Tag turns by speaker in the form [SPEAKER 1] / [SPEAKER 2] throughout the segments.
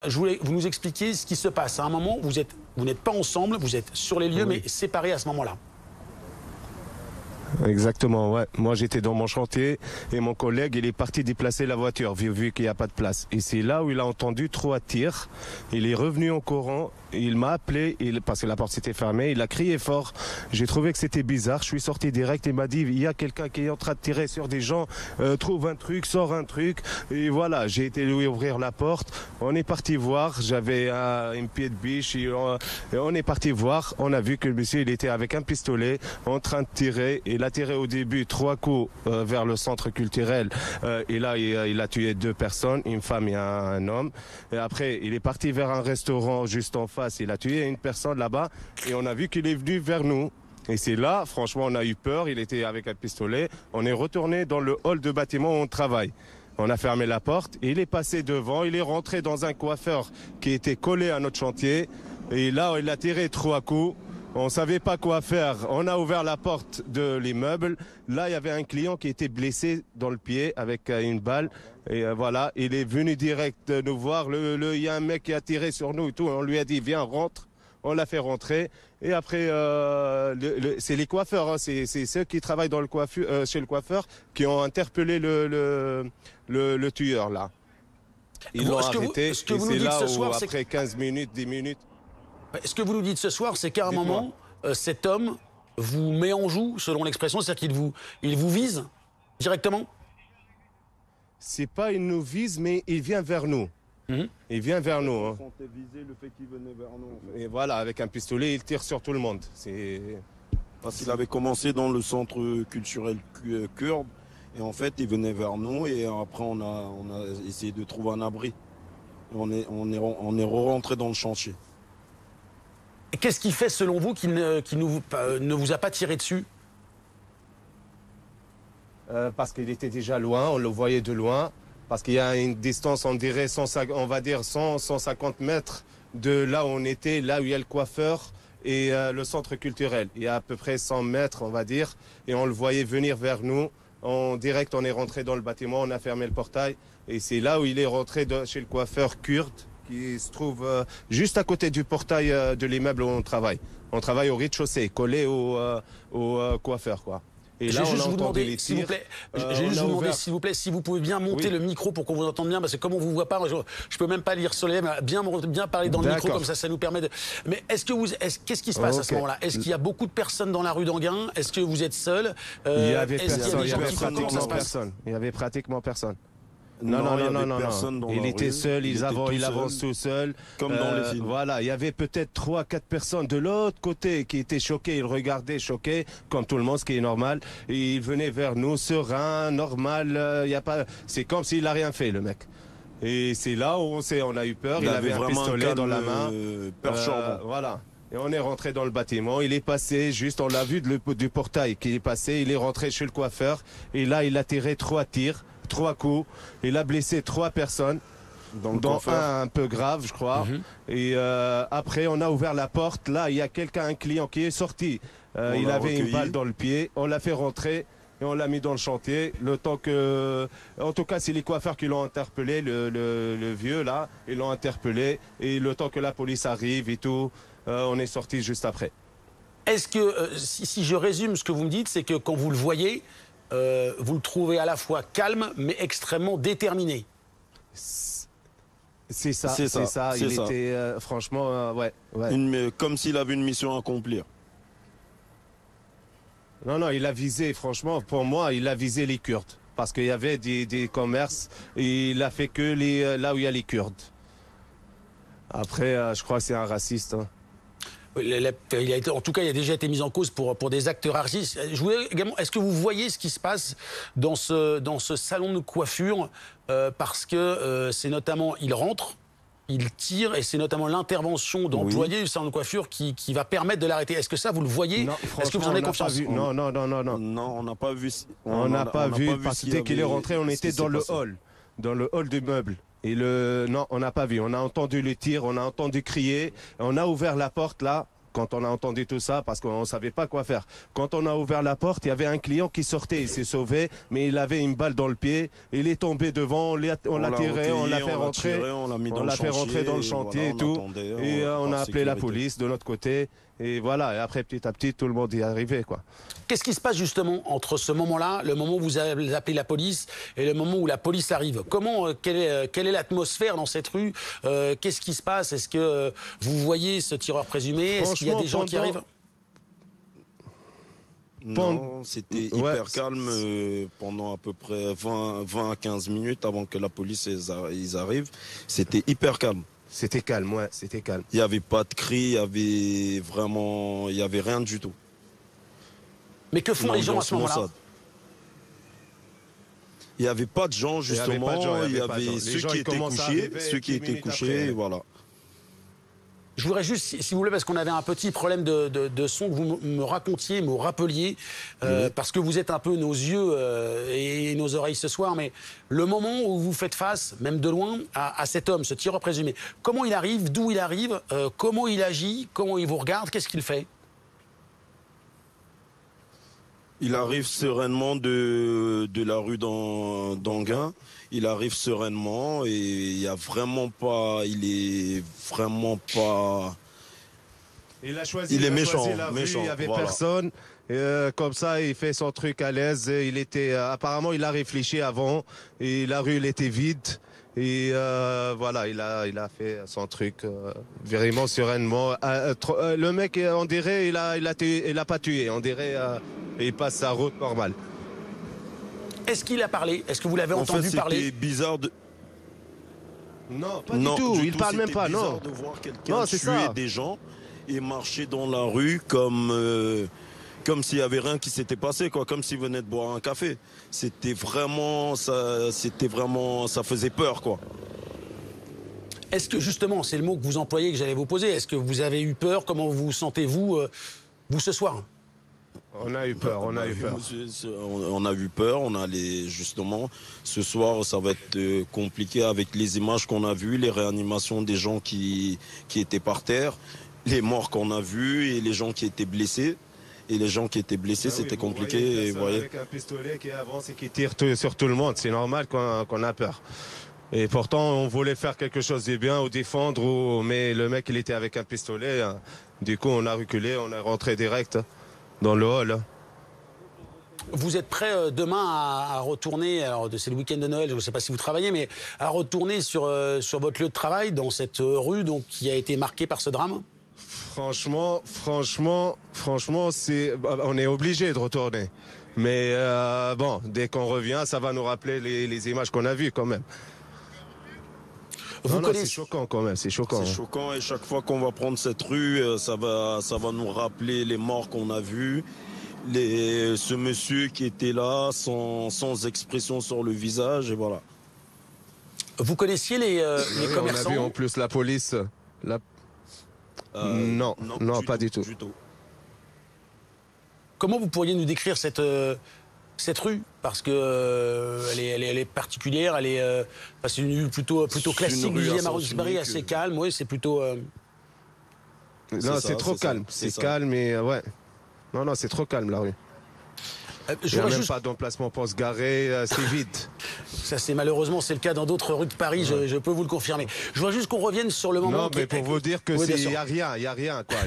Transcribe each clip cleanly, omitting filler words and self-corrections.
[SPEAKER 1] Je voulais que vous nous expliquiez ce qui se passe. À un moment, vous n'êtes pas ensemble, vous êtes sur les lieux,
[SPEAKER 2] Oui.
[SPEAKER 1] mais séparés à ce moment-là.
[SPEAKER 2] Exactement, ouais. Moi, j'étais dans mon chantier et mon collègue, il est parti déplacer la voiture, vu qu'il n'y a pas de place. Et c'est là où il a entendu 3 tirs. Il est revenu en courant, il m'a appelé, parce que la porte s'était fermée, il a crié fort. J'ai trouvé que c'était bizarre. Je suis sorti direct, il m'a dit, il y a quelqu'un qui est en train de tirer sur des gens, trouve un truc, sors un truc. Et voilà, j'ai été lui ouvrir la porte. On est parti voir, j'avais un pied de biche, et on est parti voir. On a vu que le monsieur, il était avec un pistolet, en train de tirer. Il a tiré au début 3 coups vers le centre culturel et là il a tué 2 personnes, une femme et un homme. Et après il est parti vers un restaurant juste en face, il a tué une personne là-bas et on a vu qu'il est venu vers nous. Et c'est là, franchement, on a eu peur, il était avec un pistolet. On est retourné dans le hall de bâtiment où on travaille. On a fermé la porte, et il est passé devant, il est rentré dans un coiffeur qui était collé à notre chantier. Et là, il a tiré 3 coups. On ne savait pas quoi faire. On a ouvert la porte de l'immeuble. Là, il y avait un client qui était blessé dans le pied avec une balle. Et voilà, il est venu direct nous voir. Il y a un mec qui a tiré sur nous et tout. On lui a dit, viens, rentre. On l'a fait rentrer. Et après, c'est les coiffeurs, hein. C'est ceux qui travaillent dans chez le coiffeur qui ont interpellé le tueur, là. Ils l'ont arrêté. Et c'est là où, après 15 minutes, 10 minutes...
[SPEAKER 1] Ce que vous nous dites ce soir, c'est qu'à un moment, cet homme vous met en joue, selon l'expression, c'est-à-dire qu'il vous vise directement?
[SPEAKER 2] C'est pas il nous vise, mais il vient vers nous. Il vient vers nous. Hein.
[SPEAKER 3] Le fait qu'il venait vers nous. En fait.
[SPEAKER 2] Et voilà, avec un pistolet, il tire sur tout le monde.
[SPEAKER 3] Parce qu'il avait commencé dans le centre culturel kurde. Et en fait, il venait vers nous. Et après, on a essayé de trouver un abri. Et on est rentré dans le chantier.
[SPEAKER 1] Et qu'est-ce qui fait, selon vous, qu'il ne vous a pas tiré dessus?
[SPEAKER 2] Parce qu'il était déjà loin, on le voyait de loin. Parce qu'il y a une distance, on dirait, on va dire 150 mètres de là où on était, là où il y a le coiffeur et le centre culturel. Il y a à peu près 100 mètres, on va dire, et on le voyait venir vers nous. En direct, on est rentré dans le bâtiment, on a fermé le portail. Et c'est là où il est rentré chez le coiffeur kurde, qui se trouve juste à côté du portail de l'immeuble où on travaille. On travaille au rez-de-chaussée, collé au coiffeur, quoi. Et là, on a entendu les tirs.
[SPEAKER 1] J'ai juste vous demander, s'il vous plaît, si vous pouvez bien monter le micro pour qu'on vous entende bien, parce que comme on vous voit pas, je peux même pas lire sur les lèvres, bien parler dans le micro, comme ça nous permet de... Mais qu'est-ce qui se passe à ce moment-là? Est-ce qu'il y a beaucoup de personnes dans la rue d'Anguin? Est-ce que vous êtes seul?
[SPEAKER 2] Il y avait personne. Il y avait pratiquement personne. Non. Il était seul, il avance tout seul.
[SPEAKER 3] Comme dans les films.
[SPEAKER 2] Voilà, il y avait peut-être 3-4 personnes de l'autre côté qui étaient choquées. Ils regardaient choqués, comme tout le monde, ce qui est normal. Et il venait vers nous, serein, normal. C'est comme s'il n'a rien fait, le mec. Et c'est là où on a eu peur. Il avait un pistolet dans la main. Voilà. Et on est rentré dans le bâtiment. Il est passé, juste, on l'a vu du portail qui est passé. Il est rentré chez le coiffeur. Et là, il a tiré 3 tirs. 3 coups, il a blessé 3 personnes, dont un peu grave, je crois. Et après, on a ouvert la porte. Là, il y a un client qui est sorti. Il avait une balle dans le pied. On l'a fait rentrer et on l'a mis dans le chantier. Le temps que, en tout cas, c'est les coiffeurs qui l'ont interpellé, le vieux là, ils l'ont interpellé. Et le temps que la police arrive et tout, on est sorti juste après.
[SPEAKER 1] Est-ce que, si je résume ce que vous me dites, c'est que quand vous le voyez, vous le trouvez à la fois calme, mais extrêmement déterminé.
[SPEAKER 2] C'est ça. Il était franchement, ouais.
[SPEAKER 3] Comme s'il avait une mission à accomplir.
[SPEAKER 2] Non, il a visé, franchement, pour moi, il a visé les Kurdes. Parce qu'il y avait des commerces, et il a fait que là où il y a les Kurdes. Après, je crois que c'est un raciste. Hein.
[SPEAKER 1] En tout cas, il a déjà été mis en cause pour des actes racistes. Je voulais également, est-ce que vous voyez ce qui se passe dans ce salon de coiffure parce que c'est notamment, il rentre, il tire, et c'est notamment l'intervention d'employés du salon de coiffure qui va permettre de l'arrêter. Est-ce que ça, vous le voyez? Est-ce que vous en avez confiance?
[SPEAKER 3] Non, on n'a pas vu.
[SPEAKER 2] On n'a pas vu, parce que dès qu'il est rentré, on était dans le hall du meuble. Et non, on n'a pas vu. On a entendu le tir, on a entendu crier. On a ouvert la porte là. quand on a entendu tout ça, parce qu'on ne savait pas quoi faire. Quand on a ouvert la porte, il y avait un client qui sortait, il s'est sauvé, mais il avait une balle dans le pied, il est tombé devant, on l'a tiré, on l'a fait rentrer, on l'a fait rentrer dans le chantier et tout, et on a appelé la police de notre côté. Et voilà, et après, petit à petit, tout le monde y est arrivé, quoi.
[SPEAKER 1] Qu'est-ce qui se passe justement entre ce moment-là, le moment où vous avez appelé la police, et le moment où la police arrive? Quelle est l'atmosphère dans cette rue? Qu'est-ce qui se passe? Est-ce que vous voyez ce tireur présumé? Est-ce qu'il y a des gens qui arrivent?
[SPEAKER 3] Non, c'était hyper calme pendant à peu près 20 à 15 minutes avant que la police ils arrivent. C'était hyper calme.
[SPEAKER 2] C'était calme, ouais, c'était calme.
[SPEAKER 3] Il n'y avait pas de cris, il y avait rien du tout.
[SPEAKER 1] Mais que font les gens à ce moment-là?
[SPEAKER 3] Il n'y avait pas de gens, justement. Il y avait ceux qui étaient couchés, voilà.
[SPEAKER 1] Je voudrais juste, si vous voulez, parce qu'on avait un petit problème de son, que vous me racontiez, me rappeliez, parce que vous êtes un peu nos yeux et nos oreilles ce soir, mais le moment où vous faites face, même de loin, à cet homme, ce tireur présumé, comment il arrive, d'où il arrive, comment il agit, comment il vous regarde, qu'est-ce qu'il fait?
[SPEAKER 3] Il arrive sereinement de la rue d'Anguin. Il arrive sereinement et il est vraiment pas. Il
[SPEAKER 2] a choisi.
[SPEAKER 3] Il est méchant.
[SPEAKER 2] Il n'y avait personne. Comme ça, il fait son truc à l'aise. Apparemment, il a réfléchi avant. Et la rue, elle était vide. Et voilà, il a fait son truc vraiment sereinement. Le mec, on dirait, il a pas tué. On dirait, il passe sa route normale.
[SPEAKER 1] Est-ce qu'il a parlé? Est-ce que vous l'avez entendu parler?
[SPEAKER 3] C'était bizarre de...
[SPEAKER 2] Non, pas du tout. Il parle même pas, non.
[SPEAKER 3] C'était bizarre de voir quelqu'un tuer des gens et marcher dans la rue comme s'il y avait rien qui s'était passé, quoi, comme s'il venait de boire un café. C'était vraiment, ça faisait peur, quoi.
[SPEAKER 1] Est-ce que justement, c'est le mot que vous employez que j'allais vous poser, est-ce que vous avez eu peur? Comment vous sentez-vous ce soir?
[SPEAKER 2] On a eu peur.
[SPEAKER 3] On a eu peur. Justement, ce soir, ça va être compliqué avec les images qu'on a vues, les réanimations des gens qui étaient par terre, les morts qu'on a vus et les gens qui étaient blessés. Et les gens qui étaient blessés, c'était compliqué. Et voyez.
[SPEAKER 2] Avec un pistolet qui avance et qui tire sur tout le monde, c'est normal qu'on a peur. Et pourtant, on voulait faire quelque chose de bien ou défendre, mais le mec, il était avec un pistolet. Hein. Du coup, on a reculé, on est rentré direct dans le hall.
[SPEAKER 1] Vous êtes prêt demain à retourner, alors c'est le week-end de Noël, je ne sais pas si vous travaillez, mais à retourner sur votre lieu de travail, dans cette rue donc, qui a été marquée par ce drame?
[SPEAKER 2] Franchement, on est obligé de retourner. Mais bon, dès qu'on revient, ça va nous rappeler les images qu'on a vues quand même. C'est choquant quand même, c'est choquant.
[SPEAKER 3] C'est choquant et chaque fois qu'on va prendre cette rue, ça va nous rappeler les morts qu'on a vus. Ce monsieur qui était là, sans expression sur le visage, et voilà.
[SPEAKER 1] Vous connaissiez les commerçants?
[SPEAKER 2] On a vu en plus la police. Non, pas du tout.
[SPEAKER 1] Comment vous pourriez nous décrire cette rue? Parce que elle est particulière, c'est une rue plutôt classique du 10e arrondissement, assez calme, oui, c'est plutôt...
[SPEAKER 2] Non, c'est trop calme, c'est calme et ouais. Non, c'est trop calme la rue. Il n'y a même pas d'emplacement pour se garer, c'est vide.
[SPEAKER 1] Ça, malheureusement, c'est le cas dans d'autres rues de Paris, je peux vous le confirmer. Je vois juste qu'on revienne sur le moment...
[SPEAKER 2] Non, mais pour vous dire que il n'y a rien, quoi.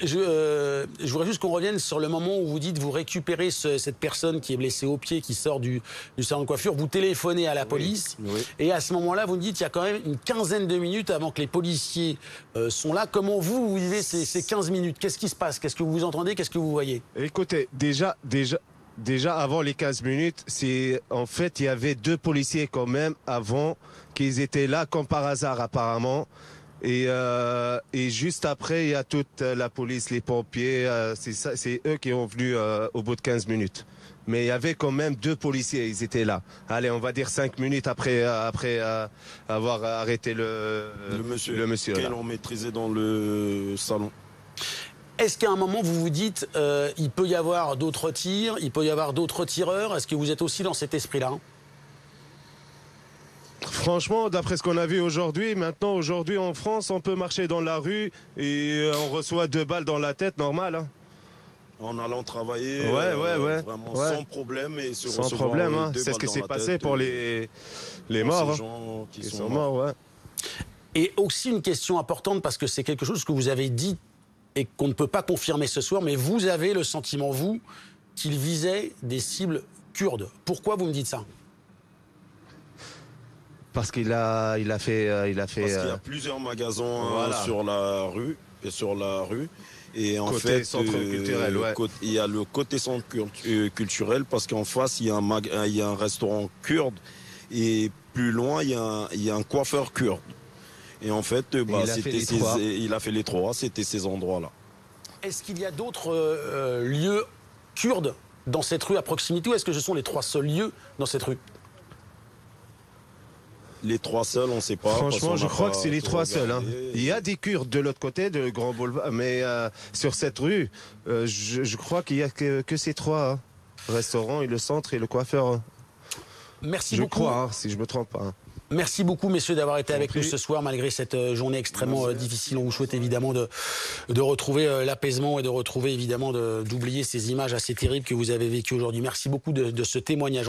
[SPEAKER 1] Je voudrais juste qu'on revienne sur le moment où vous dites, vous récupérez cette personne qui est blessée au pied, qui sort du salon de coiffure, vous téléphonez à la police, et à ce moment-là, vous me dites, il y a quand même une quinzaine de minutes avant que les policiers sont là. Comment vous vivez ces 15 minutes? Qu'est-ce qui se passe? Qu'est-ce que vous entendez? Qu'est-ce que vous voyez?
[SPEAKER 2] Écoutez, Déjà avant les 15 minutes, en fait, il y avait 2 policiers quand même avant qu'ils étaient là comme par hasard apparemment. Et juste après, il y a toute la police, les pompiers, c'est eux qui ont venu au bout de 15 minutes. Mais il y avait quand même 2 policiers, ils étaient là. Allez, on va dire 5 minutes après avoir arrêté le monsieur.
[SPEAKER 3] Qu'ils ont maîtrisé dans le salon.
[SPEAKER 1] Est-ce qu'à un moment, vous vous dites, il peut y avoir d'autres tirs, il peut y avoir d'autres tireurs? Est-ce que vous êtes aussi dans cet esprit-là?
[SPEAKER 2] Franchement, d'après ce qu'on a vu aujourd'hui, aujourd'hui en France, on peut marcher dans la rue et on reçoit 2 balles dans la tête, normal. Hein.
[SPEAKER 3] En allant travailler, vraiment sans problème. Et
[SPEAKER 2] sans problème, hein. C'est ce qui s'est passé pour les morts.
[SPEAKER 3] Ces gens qui
[SPEAKER 2] sont morts, ouais.
[SPEAKER 1] Et aussi une question importante, parce que c'est quelque chose que vous avez dit et qu'on ne peut pas confirmer ce soir, mais vous avez le sentiment, vous, qu'il visait des cibles kurdes. Pourquoi vous me dites ça?
[SPEAKER 2] Parce qu'il a fait...
[SPEAKER 3] Parce qu'il y a plusieurs magasins sur la rue. Et en
[SPEAKER 2] côté
[SPEAKER 3] fait,
[SPEAKER 2] centre culturel,
[SPEAKER 3] il y a le côté centre culturel, parce qu'en face, il y a un restaurant kurde. Et plus loin, il y a un coiffeur kurde. Et en fait, il a fait les trois, c'était ces endroits-là.
[SPEAKER 1] Est-ce qu'il y a d'autres lieux kurdes dans cette rue à proximité, ou est-ce que ce sont les 3 seuls lieux dans cette rue?
[SPEAKER 3] Les 3 seuls, on ne sait pas.
[SPEAKER 2] Franchement, je crois que c'est les 3 seuls. Hein. Il y a des Kurdes de l'autre côté, de Grand Boulevard, mais sur cette rue, je crois qu'il n'y a que ces 3 hein. Restaurants et le centre et le coiffeur. Hein.
[SPEAKER 1] Merci
[SPEAKER 2] beaucoup.
[SPEAKER 1] Je
[SPEAKER 2] crois, hein, si je ne me trompe pas. Hein.
[SPEAKER 1] Merci beaucoup, messieurs, d'avoir été avec nous ce soir, malgré cette journée extrêmement difficile. On vous souhaite évidemment de retrouver l'apaisement et de retrouver évidemment d'oublier ces images assez terribles que vous avez vécues aujourd'hui. Merci beaucoup de ce témoignage.